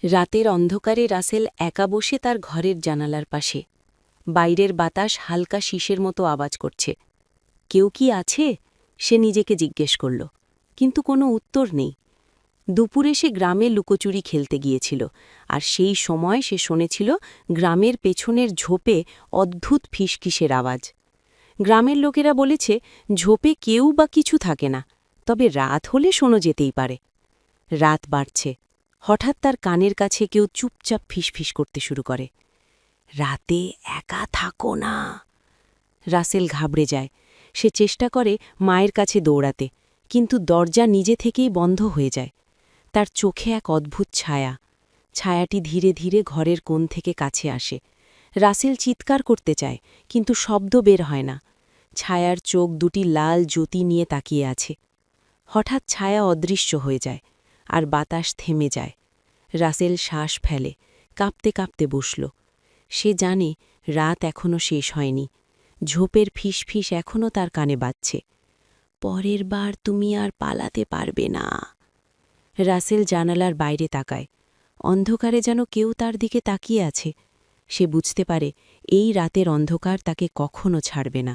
রাতের অন্ধকারে রাসেল একা বসে তার ঘরের জানালার পাশে। বাইরের বাতাস হালকা শিসের মতো আওয়াজ করছে। কেউ কি আছে? সে নিজেকে জিজ্ঞেস করল, কিন্তু কোনো উত্তর নেই। দুপুরে সে গ্রামে লুকোচুরি খেলতে গিয়েছিল, আর সেই সময় সে শুনেছিল গ্রামের পেছনের ঝোপে অদ্ভুত ফিসকিসের আওয়াজ। গ্রামের লোকেরা বলেছে ঝোপে কেউ বা কিছু থাকে না, তবে রাত হলে শোনা যেতেই পারে। রাত বাড়ছে। হঠাৎ তার কানের কাছে কেউ চুপচাপ ফিসফিস করতে শুরু করে, রাতে একা থাকো না। রাসেল ঘাবড়ে যায়। সে চেষ্টা করে মায়ের কাছে দৌড়াতে, কিন্তু দরজা নিজে থেকেই বন্ধ হয়ে যায়। তার চোখে এক অদ্ভুত ছায়া। ছায়াটি ধীরে ধীরে ঘরের কোণ থেকে কাছে আসে। রাসেল চিৎকার করতে চায়, কিন্তু শব্দ বের হয় না। ছায়ার চোখ দুটি লাল জ্যোতি নিয়ে তাকিয়ে আছে। হঠাৎ ছায়া অদৃশ্য হয়ে যায়, আর বাতাস থেমে যায়। রাসেল শ্বাস ফেলে, কাঁপতে কাঁপতে বসল। সে জানে রাত এখনও শেষ হয়নি। ঝোপের ফিসফিস এখনও তার কানে বাজছে, পরের বার তুমি আর পালাতে পারবে না। রাসেল জানালার বাইরে তাকায়। অন্ধকারে যেন কেউ তার দিকে তাকিয়ে আছে। সে বুঝতে পারে এই রাতের অন্ধকার তাকে কখনো ছাড়বে না।